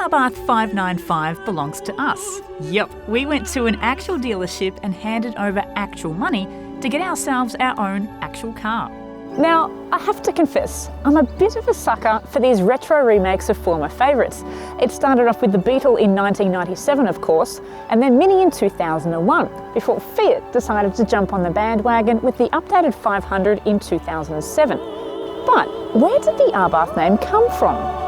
Abarth 595 belongs to us. Yep, we went to an actual dealership and handed over actual money to get ourselves our own actual car. Now, I have to confess, I'm a bit of a sucker for these retro remakes of former favourites. It started off with the Beetle in 1997, of course, and then Mini in 2001, before Fiat decided to jump on the bandwagon with the updated 500 in 2007. But where did the Abarth name come from?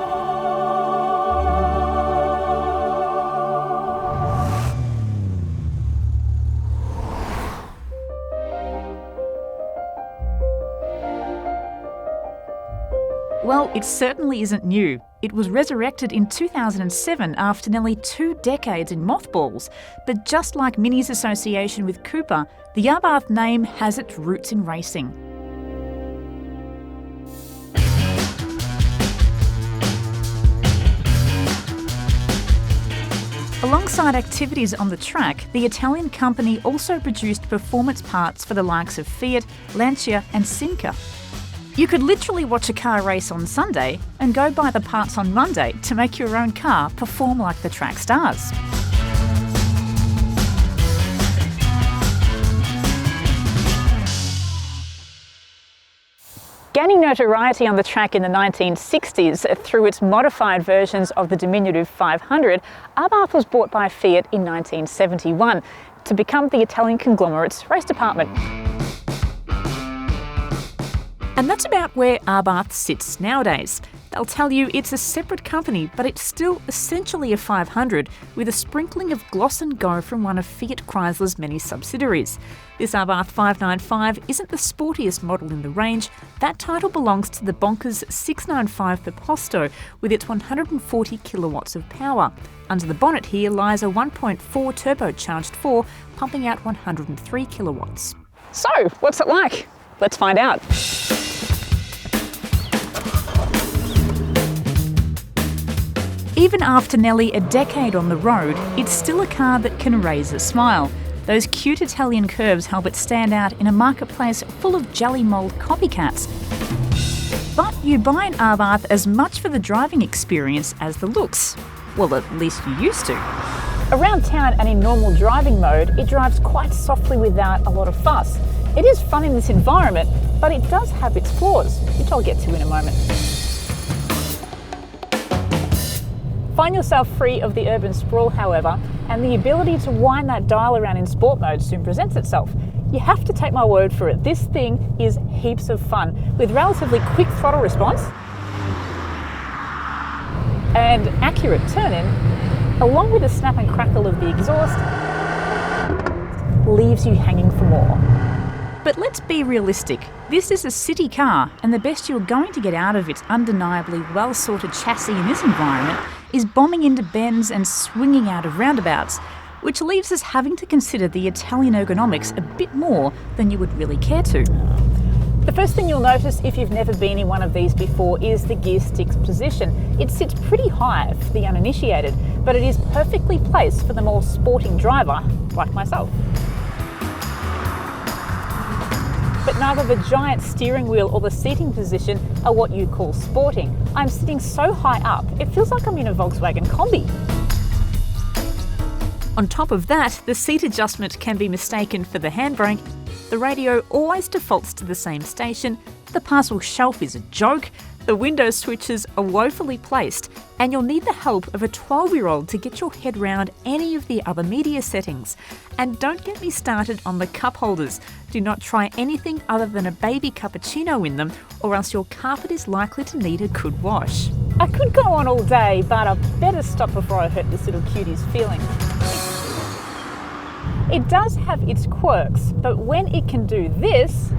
Well, it certainly isn't new. It was resurrected in 2007 after nearly 2 decades in mothballs. But just like Mini's association with Cooper, the Abarth name has its roots in racing. Alongside activities on the track, the Italian company also produced performance parts for the likes of Fiat, Lancia and Simca. You could literally watch a car race on Sunday and go buy the parts on Monday to make your own car perform like the track stars. Gaining notoriety on the track in the 1960s through its modified versions of the diminutive 500, Abarth was bought by Fiat in 1971 to become the Italian conglomerate's race department. And that's about where Abarth sits nowadays. They'll tell you it's a separate company, but it's still essentially a 500 with a sprinkling of gloss and go from one of Fiat Chrysler's many subsidiaries. This Abarth 595 isn't the sportiest model in the range. That title belongs to the bonkers 695 Proposto with its 140 kilowatts of power. Under the bonnet here lies a 1.4 turbocharged 4 pumping out 103 kilowatts. So, what's it like? Let's find out. Even after nearly a decade on the road, it's still a car that can raise a smile. Those cute Italian curves help it stand out in a marketplace full of jelly mould copycats. But you buy an Abarth as much for the driving experience as the looks. Well, at least you used to. Around town and in normal driving mode, it drives quite softly without a lot of fuss. It is fun in this environment, but it does have its flaws, which I'll get to in a moment. Find yourself free of the urban sprawl, however, and the ability to wind that dial around in sport mode soon presents itself. You have to take my word for it, this thing is heaps of fun, with relatively quick throttle response and accurate turn-in, along with the snap and crackle of the exhaust, leaves you hanging for more. But let's be realistic. This is a city car, and the best you're going to get out of its undeniably well-sorted chassis in this environment is bombing into bends and swinging out of roundabouts, which leaves us having to consider the Italian ergonomics a bit more than you would really care to. The first thing you'll notice if you've never been in one of these before is the gear stick's position. It sits pretty high for the uninitiated, but it is perfectly placed for the more sporting driver like myself. But neither the giant steering wheel or the seating position are what you call sporting. I'm sitting so high up, it feels like I'm in a Volkswagen Combi. On top of that, the seat adjustment can be mistaken for the handbrake, the radio always defaults to the same station, the parcel shelf is a joke, the window switches are woefully placed, and you'll need the help of a 12-year-old to get your head round any of the other media settings. And don't get me started on the cup holders. Do not try anything other than a baby cappuccino in them, or else your carpet is likely to need a good wash. I could go on all day, but I better stop before I hurt this little cutie's feelings. It does have its quirks, but when it can do this,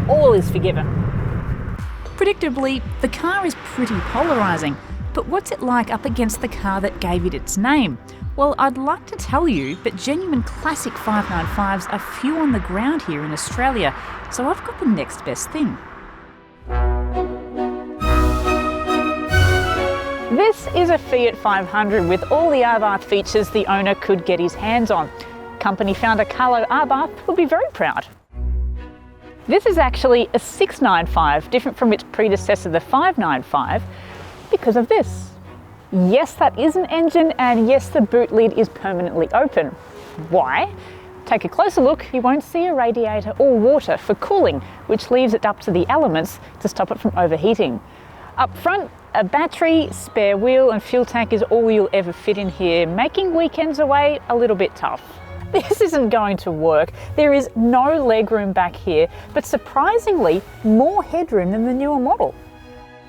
all is forgiven. Predictably, the car is pretty polarising, but what's it like up against the car that gave it its name? Well, I'd like to tell you, but genuine classic 595s are few on the ground here in Australia, so I've got the next best thing. This is a Fiat 500 with all the Abarth features the owner could get his hands on. Company founder Carlo Abarth would be very proud. This is actually a 695, different from its predecessor, the 595, because of this. Yes, that is an engine, and yes, the boot lid is permanently open. Why? Take a closer look, you won't see a radiator or water for cooling, which leaves it up to the elements to stop it from overheating. Up front, a battery, spare wheel and fuel tank is all you'll ever fit in here, making weekends away a little bit tough. This isn't going to work. There is no legroom back here, but surprisingly, more headroom than the newer model.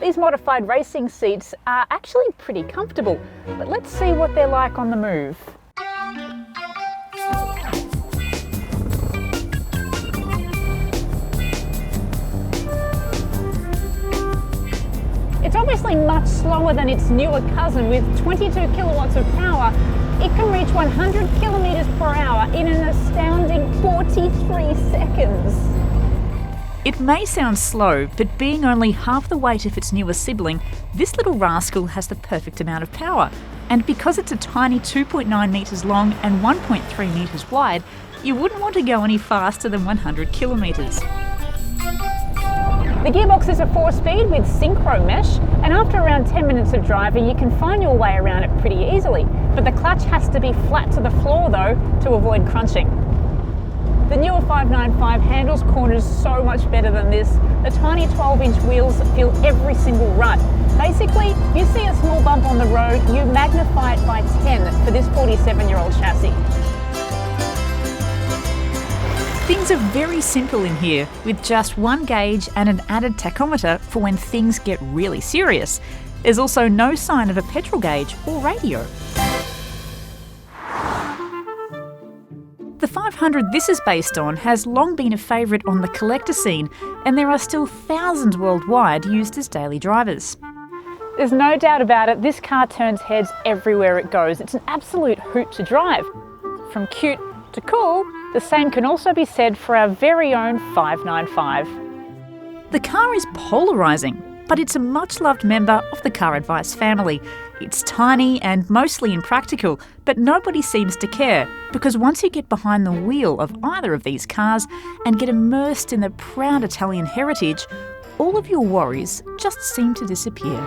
These modified racing seats are actually pretty comfortable, but let's see what they're like on the move. It's obviously much slower than its newer cousin. With 22 kilowatts of power, it can reach 100 kilometers per hour in an astounding 43 seconds. It may sound slow, but being only half the weight of its newer sibling, this little rascal has the perfect amount of power. And because it's a tiny 2.9 metres long and 1.3 metres wide, you wouldn't want to go any faster than 100 kilometres. The gearbox is a 4-speed with synchro mesh, and after around 10 minutes of driving, you can find your way around it pretty easily. But the clutch has to be flat to the floor though to avoid crunching. The newer 595 handles corners so much better than this. The tiny 12-inch wheels feel every single rut. Basically, you see a small bump on the road, you magnify it by 10 for this 47-year-old chassis. Things are very simple in here, with just one gauge and an added tachometer for when things get really serious. There's also no sign of a petrol gauge or radio. The 500 this is based on has long been a favourite on the collector scene, and there are still thousands worldwide used as daily drivers. There's no doubt about it, this car turns heads everywhere it goes. It's an absolute hoot to drive. From cute to cool, the same can also be said for our very own 595. The car is polarising, but it's a much-loved member of the CarAdvice family. It's tiny and mostly impractical, but nobody seems to care, because once you get behind the wheel of either of these cars and get immersed in the proud Italian heritage, all of your worries just seem to disappear.